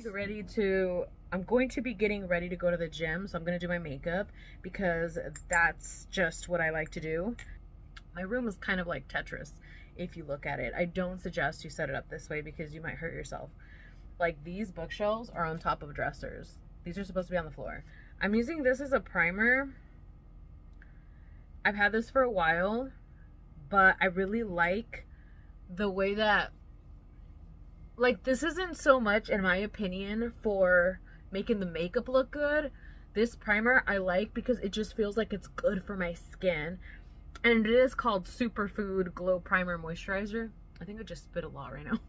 I'm going to be getting ready to go to the gym, so I'm going to do my makeup because that's just what I like to do. My room is kind of like Tetris if you look at it. I don't suggest you set it up this way because you might hurt yourself. Like, these bookshelves are on top of dressers. These are supposed to be on the floor. I'm using this as a primer. I've had this for a while, but I really like the way that, like, this isn't so much, in my opinion, for making the makeup look good. This primer I like because it just feels like it's good for my skin. And it is called Superfood Glow Primer Moisturizer. I think I just spit a lot right now.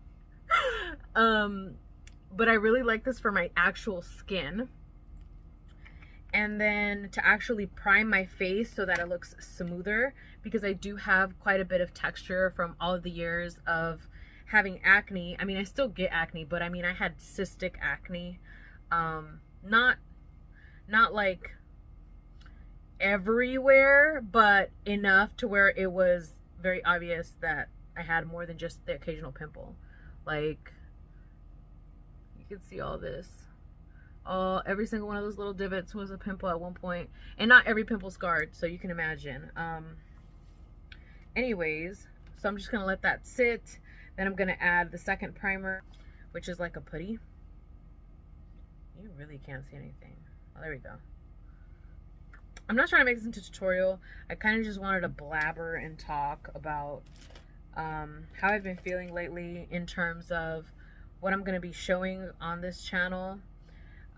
But I really like this for my actual skin. And then to actually prime my face so that it looks smoother, because I do have quite a bit of texture from all of the years of having acne. I mean, I still get acne, but I mean, I had cystic acne. Not like everywhere, but enough to where it was very obvious that I had more than just the occasional pimple. Like, you can see all this. Every single one of those little divots was a pimple at one point, and not every pimple scarred, so you can imagine. Anyways, so I'm just gonna let that sit. Then I'm gonna add the second primer, which is like a putty. You really can't see anything. Oh, there we go. I'm not trying to make this into a tutorial. I kind of just wanted to blabber and talk about how I've been feeling lately in terms of what I'm gonna be showing on this channel.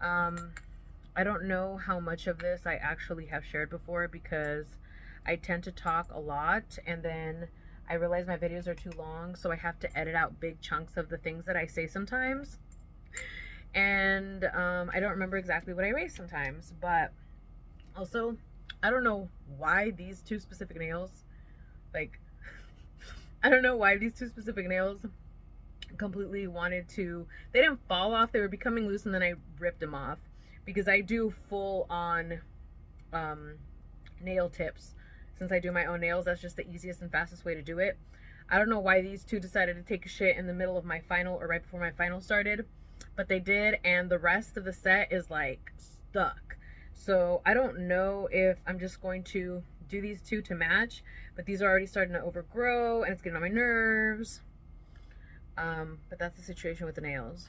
I don't know how much of this I actually have shared before because I tend to talk a lot and then I realize my videos are too long, so I have to edit out big chunks of the things that I say sometimes. And I don't remember exactly what I erase sometimes, but also I don't know why these two specific nails, like, I don't know why these two specific nails completely wanted to, they didn't fall off, they were becoming loose, and then I ripped them off because I do full on nail tips. Since I do my own nails, that's just the easiest and fastest way to do it. I don't know why these two decided to take a shit in the middle of my final or right before my final started, but they did, and the rest of the set is like stuck. So I don't know if I'm just going to do these two to match, but these are already starting to overgrow and it's getting on my nerves. But that's the situation with the nails.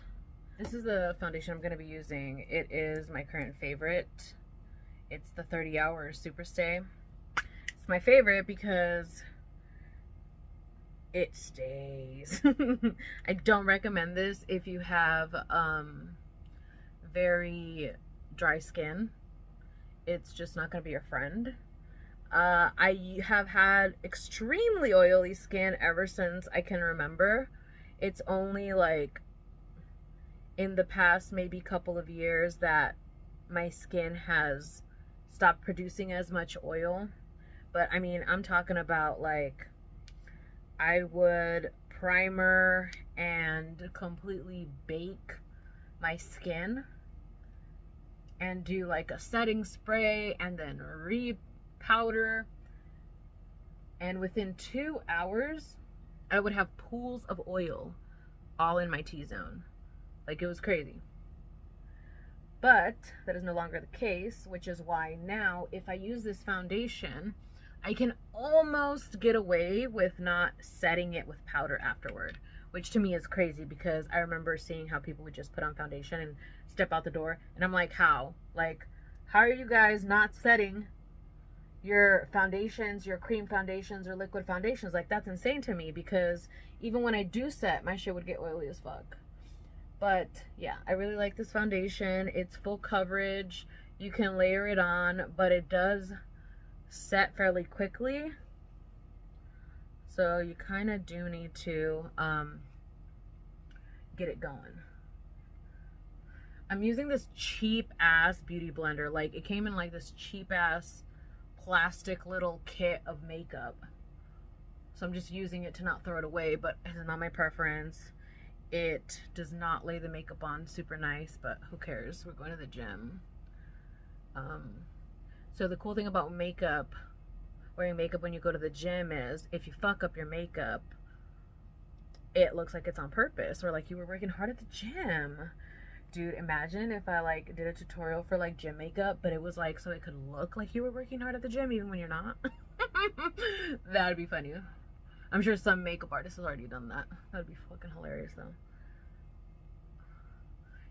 This is the foundation I'm going to be using. It is my current favorite. It's the 30 Hour Super Stay. It's my favorite because it stays. I don't recommend this if you have very dry skin. It's just not going to be your friend. I have had extremely oily skin ever since I can remember. It's only like in the past maybe couple of years that my skin has stopped producing as much oil. But I mean, I'm talking about, like, I would primer and completely bake my skin and do like a setting spray and then re-powder, and within 2 hours I would have pools of oil all in my T-zone. Like, it was crazy. But that is no longer the case, which is why now if I use this foundation, I can almost get away with not setting it with powder afterward, which to me is crazy because I remember seeing how people would just put on foundation and step out the door, and I'm like, how? Like, how are you guys not setting your foundations, your cream foundations or liquid foundations? Like, that's insane to me because even when I do set, my shit would get oily as fuck. But yeah, I really like this foundation. It's full coverage. You can layer it on, but it does set fairly quickly. So you kind of do need to get it going. I'm using this cheap ass beauty blender. Like, it came in like this cheap ass plastic little kit of makeup. So I'm just using it to not throw it away, but it's not my preference. It does not lay the makeup on super nice, but who cares? We're going to the gym. So the cool thing about makeup, wearing makeup when you go to the gym, is if you fuck up your makeup, it looks like it's on purpose, or like you were working hard at the gym Dude, imagine if I like did a tutorial for like gym makeup, but it was like so it could look like you were working hard at the gym even when you're not. That would be funny. I'm sure some makeup artist has already done that. That would be fucking hilarious though.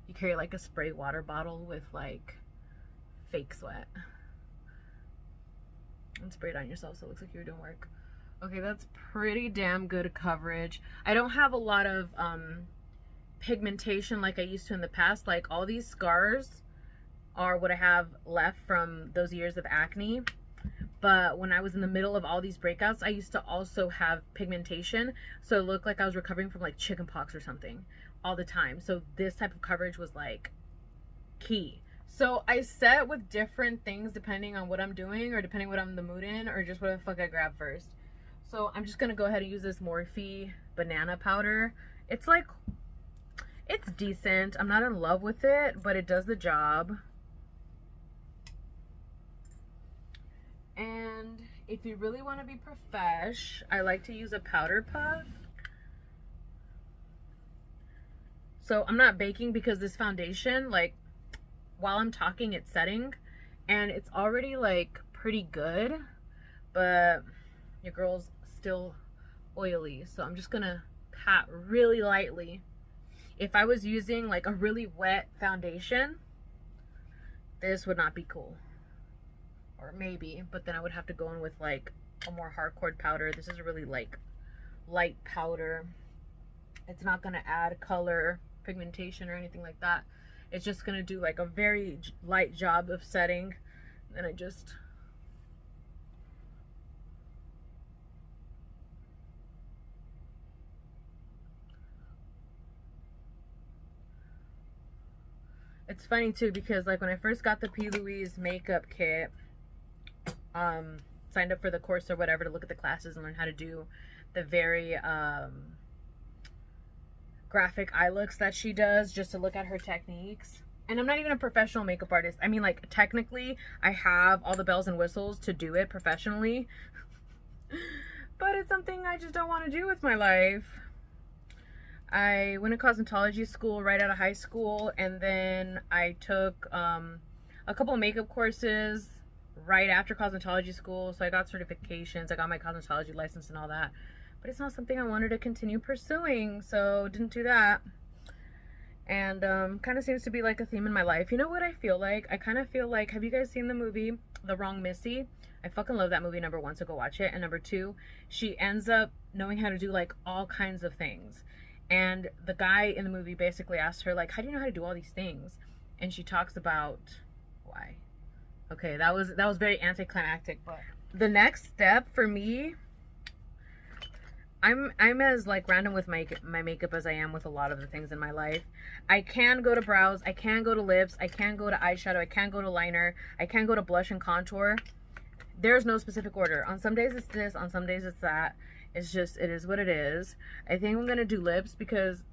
You carry like a spray water bottle with like fake sweat and spray it on yourself so it looks like you're doing work. Okay, that's pretty damn good coverage. I don't have a lot of pigmentation like I used to in the past. Like all these scars are what I have left from those years of acne. But when I was in the middle of all these breakouts, I used to also have pigmentation. So it looked like I was recovering from like chickenpox or something all the time. So this type of coverage was like key. So I set with different things depending on what I'm doing or depending what I'm in the mood in or just what the fuck I grab first. So I'm just gonna go ahead and use this Morphe banana powder. It's like, it's decent. I'm not in love with it, but it does the job. And if you really want to be profesh, I like to use a powder puff. So I'm not baking because this foundation, like while I'm talking, it's setting and it's already like pretty good, but your girl's still oily. So I'm just gonna pat really lightly. If I was using like a really wet foundation, this would not be cool. Or maybe, but then I would have to go in with like a more hardcore powder. This is a really like light powder. It's not gonna add color, pigmentation, or anything like that. It's just gonna do like a very light job of setting. And I just it's funny too because like when I first got the P. Louise makeup kit, signed up for the course or whatever to look at the classes and learn how to do the very graphic eye looks that she does, just to look at her techniques. And I'm not even a professional makeup artist. I mean, like technically I have all the bells and whistles to do it professionally, but it's something I just don't want to do with my life. I went to cosmetology school right out of high school, and then I took a couple of makeup courses right after cosmetology school, so I got certifications, I got my cosmetology license and all that, but it's not something I wanted to continue pursuing, so didn't do that. And kind of seems to be like a theme in my life. You know what I feel like? I kind of feel like, have you guys seen the movie The Wrong Missy? I fucking love that movie, number one, so go watch it. And number two, she ends up knowing how to do like all kinds of things, and the guy in the movie basically asks her like, how do you know how to do all these things? And she talks about why. Okay, that was very anticlimactic, but the next step for me, I'm as like random with my makeup as I am with a lot of the things in my life. I can go to brows, I can go to lips, I can go to eyeshadow, I can go to liner, I can go to blush and contour. There's no specific order. On some days it's this, on some days it's that. It's just, it is what it is. I think I'm gonna do lips because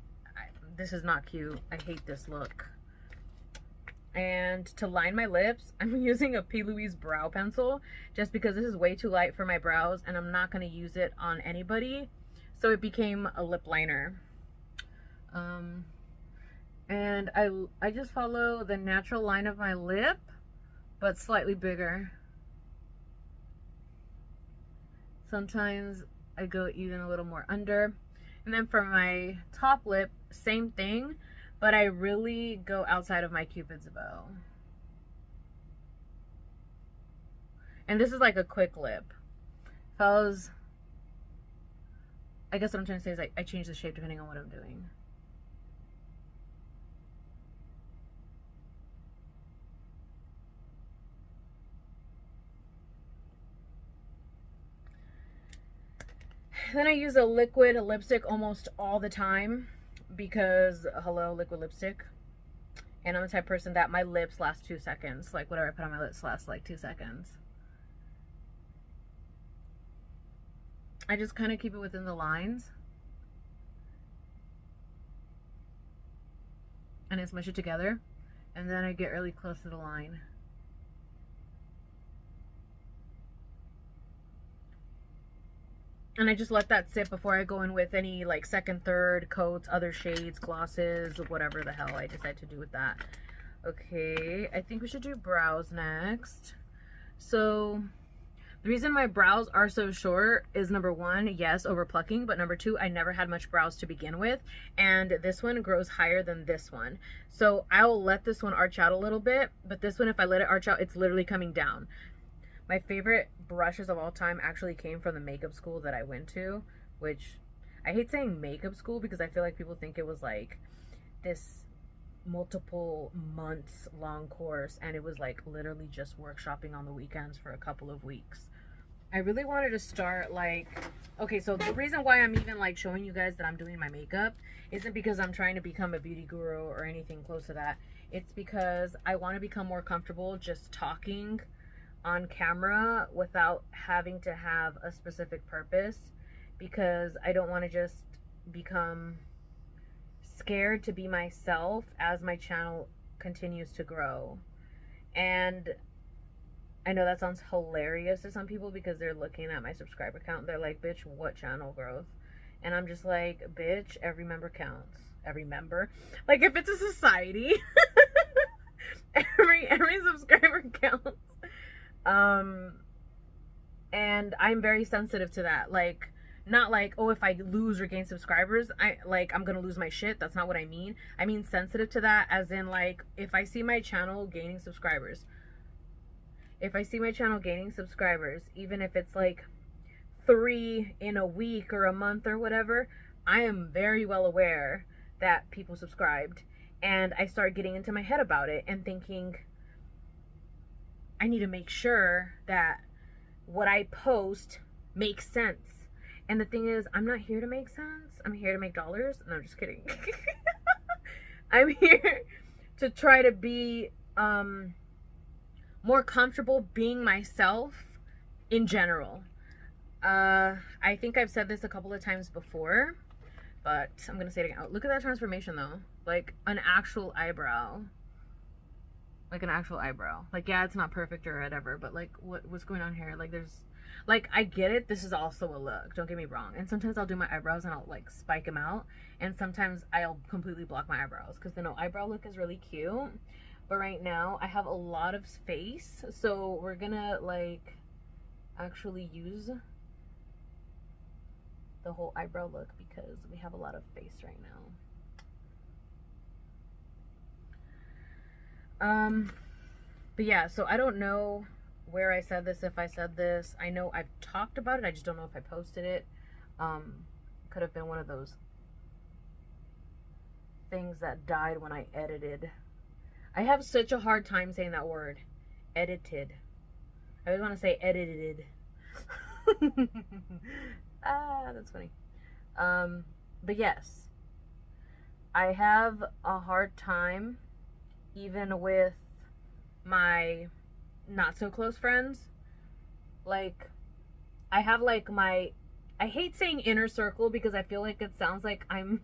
this is not cute. I hate this look. And to line my lips, I'm using a P. Louise brow pencil just because this is way too light for my brows and I'm not going to use it on anybody. So it became a lip liner. And I just follow the natural line of my lip, but slightly bigger. Sometimes I go even a little more under. And then for my top lip, same thing. But I really go outside of my Cupid's bow. And this is like a quick lip. Fellas, I guess what I'm trying to say is I change the shape depending on what I'm doing. Then I use a liquid lipstick almost all the time. Because hello, liquid lipstick, and I'm the type of person that my lips last 2 seconds. Like whatever I put on my lips lasts like 2 seconds. I just kind of keep it within the lines and I smush it together, and then I get really close to the line. And I just let that sit before I go in with any like second, third coats, other shades, glosses, whatever the hell I decide to do with that. Okay, I think we should do brows next. So the reason my brows are so short is, number one, yes, over plucking, but number two, I never had much brows to begin with, and this one grows higher than this one. So I'll let this one arch out a little bit, but this one, if I let it arch out, it's literally coming down. My favorite brushes of all time actually came from the makeup school that I went to, which I hate saying makeup school because I feel like people think it was like this multiple months long course, and it was like literally just workshopping on the weekends for a couple of weeks. I really wanted to start like, okay, so the reason why I'm even like showing you guys that I'm doing my makeup isn't because I'm trying to become a beauty guru or anything close to that. It's because I want to become more comfortable just talking on camera without having to have a specific purpose, because I don't want to just become scared to be myself as my channel continues to grow. And I know that sounds hilarious to some people because they're looking at my subscriber count and they're like, bitch, what channel growth? And I'm just like, bitch, every member counts. Every member, like if it's a society, every subscriber counts. And I'm very sensitive to that. Like, not like, oh, if I lose or gain subscribers, I'm gonna lose my shit. That's not what I mean. I mean sensitive to that as in like, if I see my channel gaining subscribers, even if it's like 3 in a week or a month or whatever, I am very well aware that people subscribed, and I start getting into my head about it and thinking, I need to make sure that what I post makes sense. And the thing is, I'm not here to make sense. I'm here to make dollars. No, I'm just kidding. I'm here to try to be more comfortable being myself in general. I think I've said this a couple of times before, but I'm gonna say it again. Oh, look at that transformation though. Like an actual eyebrow. Like an actual eyebrow. Like, yeah, it's not perfect or whatever, but like what's going on here? Like there's, like, I get it. This is also a look. Don't get me wrong. And sometimes I'll do my eyebrows and I'll like spike them out. And sometimes I'll completely block my eyebrows because the no eyebrow look is really cute. But right now I have a lot of space. So we're gonna like actually use the whole eyebrow look because we have a lot of face right now. But yeah, so I don't know where I said this, if I said this. I know I've talked about it, I just don't know if I posted it. Could have been one of those things that died when I edited. I have such a hard time saying that word. Edited. I always want to say edited. That's funny. But yes, I have a hard time even with my not so close friends. Like, I have like my, I hate saying inner circle because I feel like it sounds like I'm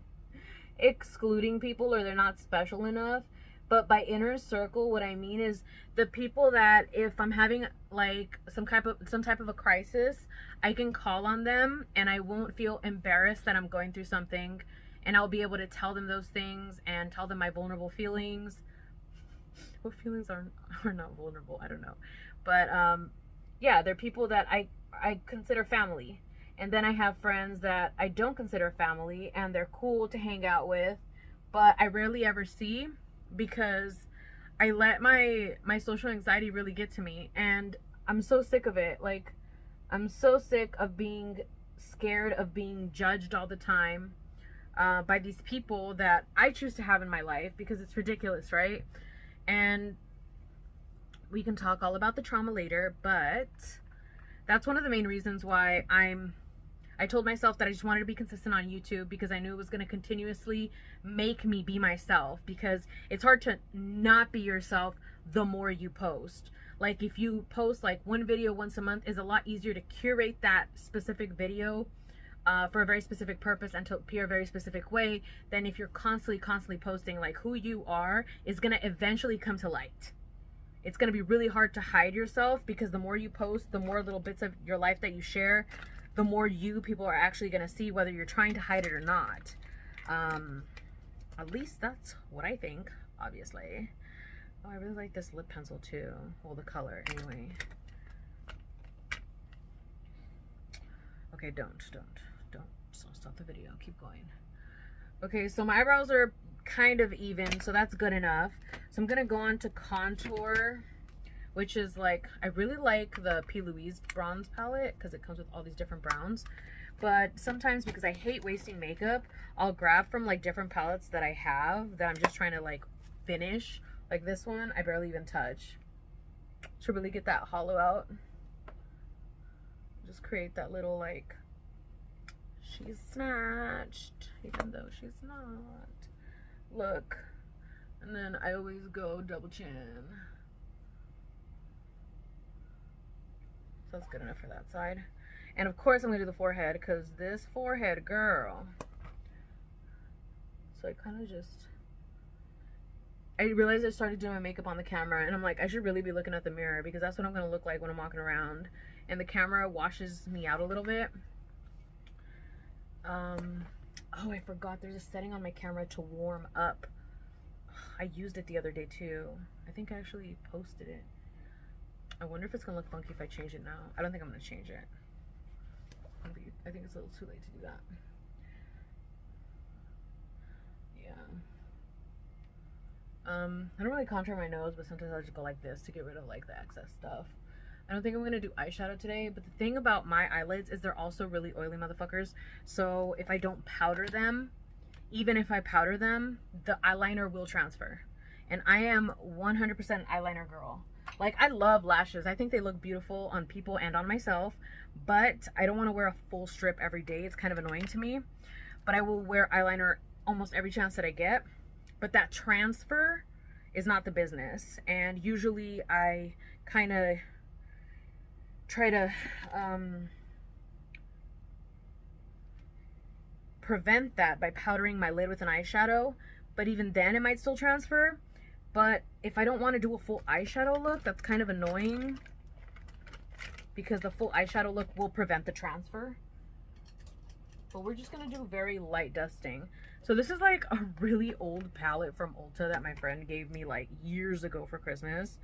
excluding people or they're not special enough. But by inner circle, what I mean is the people that if I'm having like some type of a crisis, I can call on them and I won't feel embarrassed that I'm going through something, and I'll be able to tell them those things and tell them my vulnerable feelings. What feelings are not vulnerable? I don't know. But yeah, they're people that I consider family. And then I have friends that I don't consider family and they're cool to hang out with, but I rarely ever see because I let my social anxiety really get to me, and I'm so sick of it. Like, I'm so sick of being scared of being judged all the time by these people that I choose to have in my life because it's ridiculous, right? And we can talk all about the trauma later, but that's one of the main reasons why I told myself that I just wanted to be consistent on YouTube, because I knew it was going to continuously make me be myself, because it's hard to not be yourself the more you post. Like, if you post like one video once a month, is a lot easier to curate that specific video for a very specific purpose and to appear a very specific way than if you're constantly posting. Like, who you are is going to eventually come to light. It's going to be really hard to hide yourself, because the more you post, the more little bits of your life that you share, the more you people are actually going to see, whether you're trying to hide it or not. At least that's what I think, obviously. Oh, I really like this lip pencil too. Well, the color anyway. Okay, don't stop the video. Keep going. Okay, so my eyebrows are kind of even, so that's good enough. So I'm gonna go on to contour, which is like, I really like the P. Louise bronze palette because it comes with all these different browns. But sometimes, because I hate wasting makeup, I'll grab from like different palettes that I have that I'm just trying to like finish. Like this one, I barely even touch. Should really get that hollow out. Just create that little like, she's snatched, even though she's not. Look. And then I always go double chin. So that's good enough for that side. And of course I'm gonna do the forehead, because this forehead, girl. So I kind of just, I realized I started doing my makeup on the camera, and I'm like, I should really be looking at the mirror, because that's what I'm gonna look like when I'm walking around. And the camera washes me out a little bit. Oh, I forgot there's a setting on my camera to warm up. I used it the other day too. I think I actually posted it. I wonder if it's gonna look funky if I change it now. I don't think I'm gonna change it. I think it's a little too late to do that. Yeah. I don't really contour my nose, but sometimes I'll just go like this to get rid of like the excess stuff. I don't think I'm gonna do eyeshadow today, but the thing about my eyelids is they're also really oily motherfuckers. So if I don't powder them, even if I powder them, the eyeliner will transfer. And I am 100% eyeliner girl. Like, I love lashes. I think they look beautiful on people and on myself, but I don't want to wear a full strip every day. It's kind of annoying to me. But I will wear eyeliner almost every chance that I get. But that transfer is not the business. And usually I kind of try to prevent that by powdering my lid with an eyeshadow, but even then it might still transfer. But if I don't want to do a full eyeshadow look, that's kind of annoying, because the full eyeshadow look will prevent the transfer. But we're just gonna do very light dusting. So this is like a really old palette from Ulta that my friend gave me like years ago for Christmas.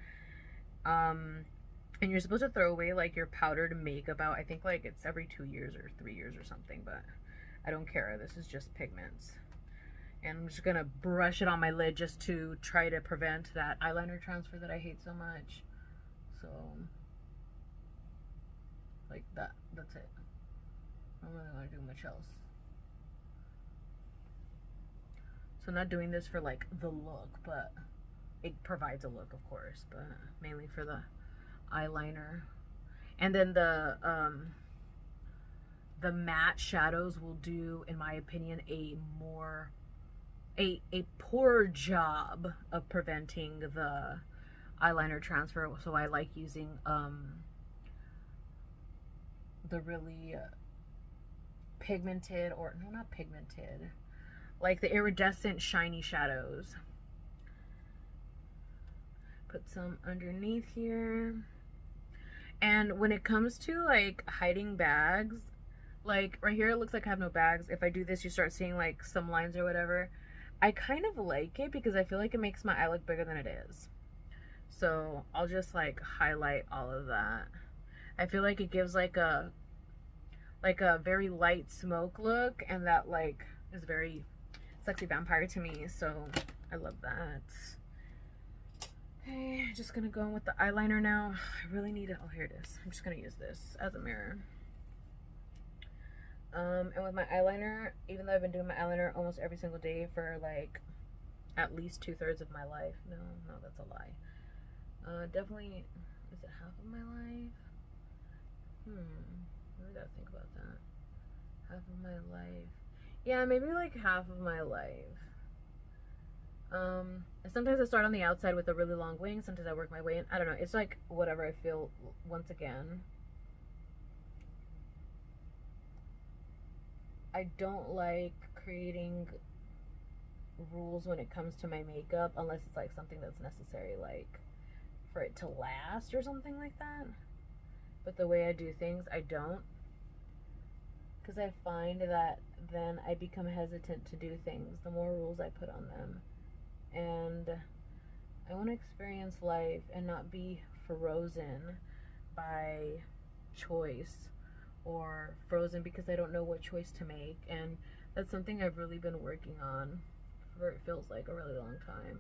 And you're supposed to throw away like your powdered makeup out. I think like it's every 2 years or 3 years or something, but I don't care. This is just pigments. And I'm just gonna brush it on my lid just to try to prevent that eyeliner transfer that I hate so much. So, like that's it. I don't really want to do much else. So I'm not doing this for like the look, but it provides a look, of course, but mainly for the eyeliner. And then the matte shadows will do, in my opinion, a poor job of preventing the eyeliner transfer. So I like using the really pigmented, or no, not pigmented, like the iridescent shiny shadows. Put some underneath here. And when it comes to like hiding bags, like right here it looks like I have no bags. If I do this, you start seeing like some lines or whatever. I kind of like it because I feel like it makes my eye look bigger than it is. So I'll just like highlight all of that. I feel like it gives like a very light smoke look, and that like is very sexy vampire to me, so I love that. Okay, just gonna go in with the eyeliner now. I really need it. Oh, here it is. I'm just gonna use this as a mirror. And with my eyeliner, even though I've been doing my eyeliner almost every single day for like at least 2/3 of my life. No, that's a lie. Definitely, is it half of my life? I gotta think about that. Half of my life. Yeah, maybe like half of my life. Sometimes I start on the outside with a really long wing. Sometimes I work my way in. I don't know. It's like whatever I feel once again. I don't like creating rules when it comes to my makeup unless it's like something that's necessary, like for it to last or something like that. But the way I do things, I don't. because I find that then I become hesitant to do things the more rules I put on them. And I want to experience life and not be frozen by choice, or frozen because I don't know what choice to make. And that's something I've really been working on for, it feels like, a really long time.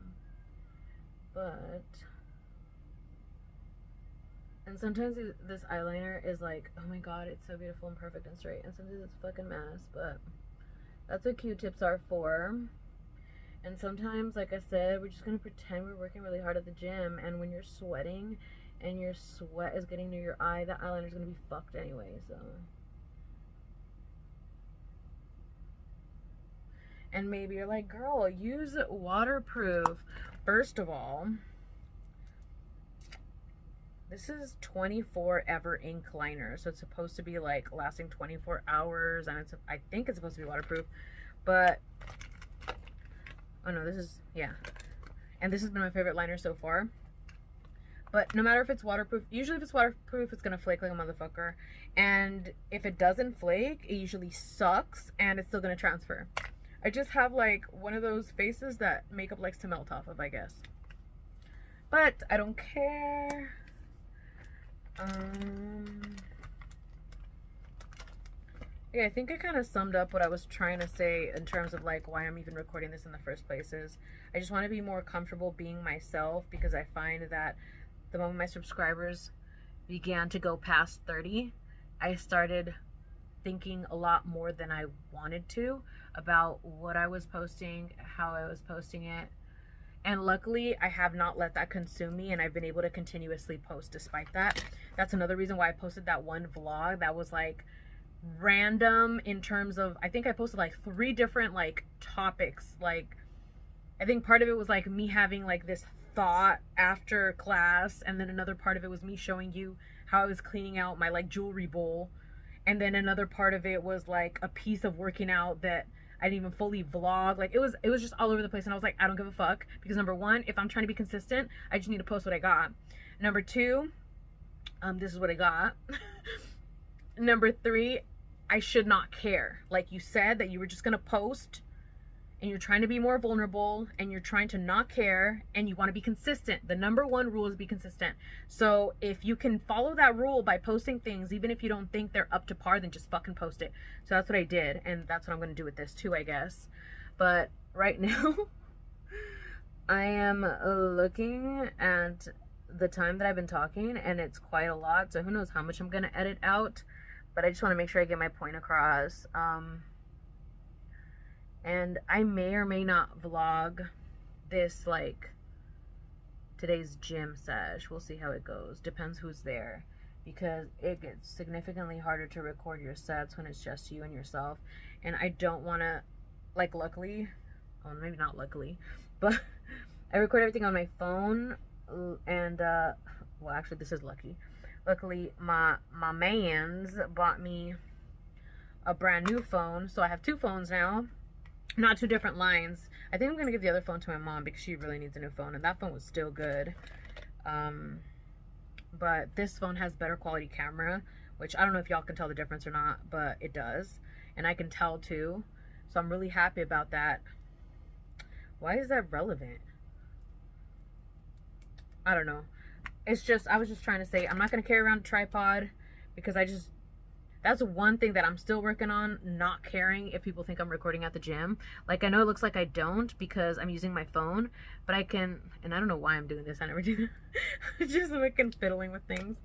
But, and sometimes this eyeliner is like, oh my god, it's so beautiful and perfect and straight, and sometimes it's a fucking mess. But that's what Q-tips are for. And sometimes, like I said, we're just gonna pretend we're working really hard at the gym, and when you're sweating and your sweat is getting near your eye, that eyeliner is gonna be fucked anyway. So, and maybe you're like, girl, use waterproof. First of all, this is 24 ever ink liner, so it's supposed to be like lasting 24 hours, and it's, I think it's supposed to be waterproof, but oh no, this is, yeah, and this has been my favorite liner so far. But no matter if it's waterproof, usually if it's waterproof, it's gonna flake like a motherfucker, and if it doesn't flake, it usually sucks and it's still gonna transfer. I just have like one of those faces that makeup likes to melt off of, I guess. But I don't care. Yeah, I think I kind of summed up what I was trying to say in terms of like why I'm even recording this in the first place. Is I just want to be more comfortable being myself, because I find that the moment my subscribers began to go past 30, I started thinking a lot more than I wanted to about what I was posting, how I was posting it. And luckily, I have not let that consume me, and I've been able to continuously post despite that. That's another reason why I posted that one vlog that was like random in terms of, I think I posted like 3 different like topics. Like, I think part of it was like me having like this thought after class, and then another part of it was me showing you how I was cleaning out my like jewelry bowl, and then another part of it was like a piece of working out that I didn't even fully vlog. Like, it was just all over the place, and I was like, I don't give a fuck, because number one, if I'm trying to be consistent, I just need to post what I got. Number two, this is what I got. Number 3, I should not care. Like you said, that you were just gonna post, and you're trying to be more vulnerable, and you're trying to not care, and you want to be consistent. The number 1 rule is be consistent. So if you can follow that rule by posting things, even if you don't think they're up to par, then just fucking post it. So that's what I did, and that's what I'm gonna do with this too, I guess. But right now, I am looking at the time that I've been talking, and it's quite a lot, so who knows how much I'm gonna edit out, but I just want to make sure I get my point across. And I may or may not vlog this, like today's gym sesh. We'll see how it goes. Depends who's there, because it gets significantly harder to record your sets when it's just you and yourself. And I don't want to, like, luckily, well, maybe not luckily, but I record everything on my phone, and well, actually this is lucky. Luckily, my mans bought me a brand new phone, so I have 2 phones now. Not 2 different lines. I think I'm gonna give the other phone to my mom, because she really needs a new phone, and that phone was still good. But this phone has better quality camera, which I don't know if y'all can tell the difference or not, but it does, and I can tell too. So I'm really happy about that. Why is that relevant? I don't know. It's just, I was just trying to say, I'm not gonna carry around a tripod, because that's one thing that I'm still working on, not caring if people think I'm recording at the gym. Like, I know it looks like I don't because I'm using my phone, but I can, and I don't know why I'm doing this, I never do that. Just looking, fiddling with things.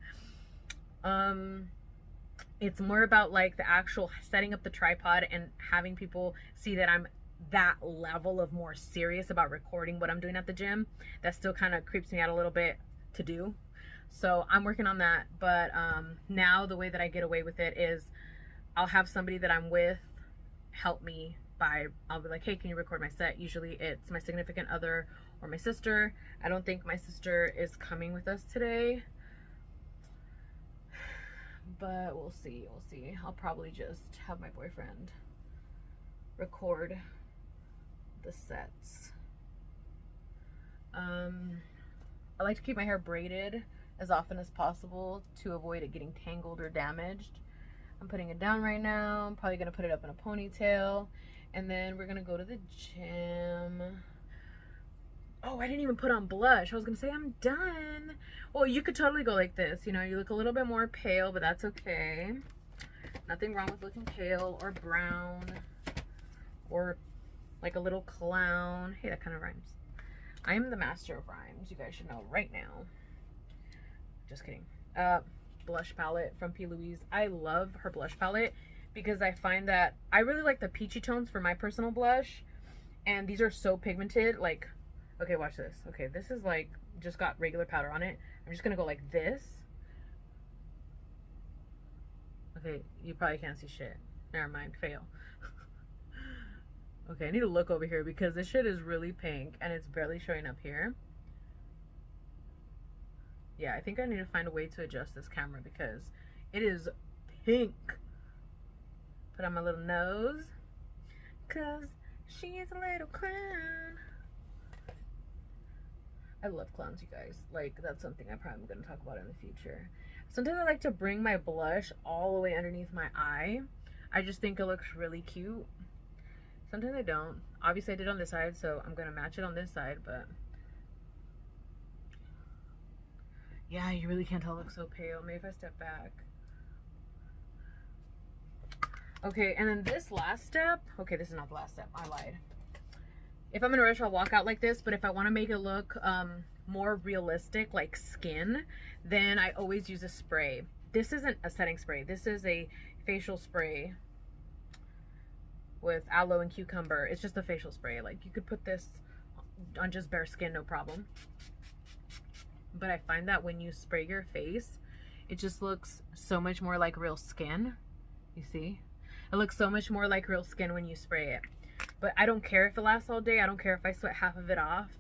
It's more about like the actual setting up the tripod and having people see that I'm that level of more serious about recording what I'm doing at the gym. That still kind of creeps me out a little bit to do. So I'm working on that, but now the way that I get away with it is I'll have somebody that I'm with help me by, I'll be like, hey, can you record my set? Usually it's my significant other or my sister. I don't think my sister is coming with us today, but we'll see, we'll see. I'll probably just have my boyfriend record the sets. I like to keep my hair braided as often as possible to avoid it getting tangled or damaged. I'm putting it down right now. I'm probably gonna put it up in a ponytail, and then we're gonna go to the gym. Oh, I didn't even put on blush. I was gonna say I'm done. Well, you could totally go like this. You know, you look a little bit more pale, but that's okay. Nothing wrong with looking pale or brown or like a little clown. Hey, that kind of rhymes. I am the master of rhymes. You guys should know right now. Just kidding. Blush palette from P. Louise. I love her blush palette because I find that I really like the peachy tones for my personal blush. And these are so pigmented. Like, okay, watch this. Okay, this is like, just got regular powder on it. I'm just gonna go like this. Okay, you probably can't see shit. Never mind, fail. Okay, I need to look over here because this shit is really pink and it's barely showing up here. Yeah, I think I need to find a way to adjust this camera because it is pink. Put on my little nose. Cause she is a little clown. I love clowns, you guys. Like, that's something I'm probably going to talk about in the future. Sometimes I like to bring my blush all the way underneath my eye. I just think it looks really cute. Sometimes I don't. Obviously, I did on this side, so I'm going to match it on this side, but... yeah, you really can't tell it looks so pale. Maybe if I step back. Okay, and then this last step... okay, this is not the last step. I lied. If I'm in a rush, I'll walk out like this, but if I want to make it look more realistic, like skin, then I always use a spray. This isn't a setting spray. This is a facial spray with aloe and cucumber. It's just a facial spray. Like, you could put this on just bare skin, no problem. But I find that when you spray your face, it just looks so much more like real skin. You see? It looks so much more like real skin when you spray it. But I don't care if it lasts all day. I don't care if I sweat half of it off.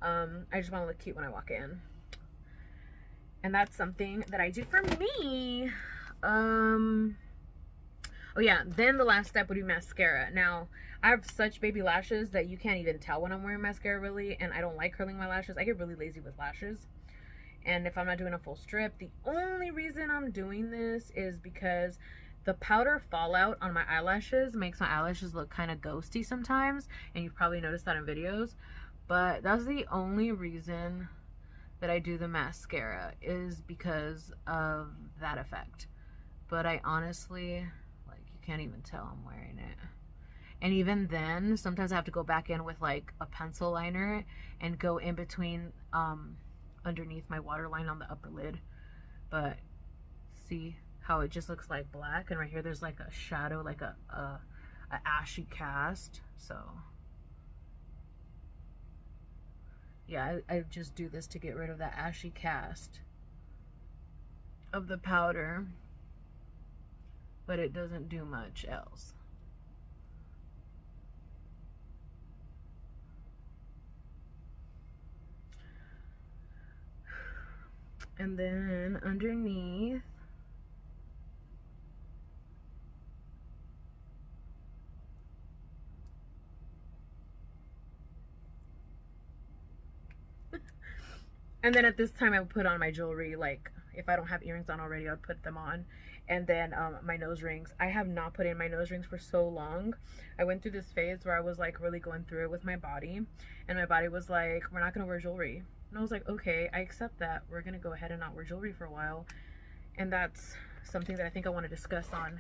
I just want to look cute when I walk in. And that's something that I do for me. Oh yeah, then the last step would be mascara. Now, I have such baby lashes that you can't even tell when I'm wearing mascara really. And I don't like curling my lashes. I get really lazy with lashes. And if I'm not doing a full strip, the only reason I'm doing this is because the powder fallout on my eyelashes makes my eyelashes look kind of ghosty sometimes, and you've probably noticed that in videos. But that's the only reason that I do the mascara, is because of that effect. But I honestly, like, you can't even tell I'm wearing it. And even then, sometimes I have to go back in with like a pencil liner and go in between underneath my waterline on the upper lid. But see how it just looks like black, and right here there's like a shadow, like a ashy cast. So yeah, I just do this to get rid of that ashy cast of the powder, but it doesn't do much else. And then underneath, and then at this time I would put on my jewelry. Like, if I don't have earrings on already, I would put them on. And then my nose rings. I have not put in my nose rings for so long. I went through this phase where I was like really going through it with my body, and my body was like, we're not gonna wear jewelry. And I was like, okay, I accept that. We're gonna go ahead and not wear jewelry for a while. And that's something that I think I want to discuss on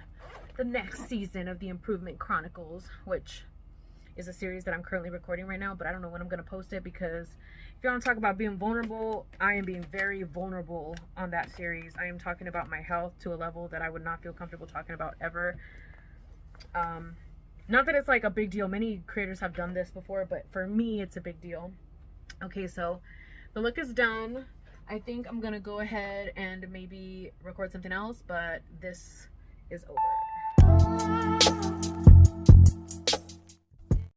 the next season of the Improvement Chronicles, which is a series that I'm currently recording right now, but I don't know when I'm gonna post it, because if you want to talk about being vulnerable, I am being very vulnerable on that series. I am talking about my health to a level that I would not feel comfortable talking about ever. Not that it's like a big deal. Many creators have done this before, but for me, it's a big deal. Okay, so the look is done. I think I'm gonna go ahead and maybe record something else, but this is over.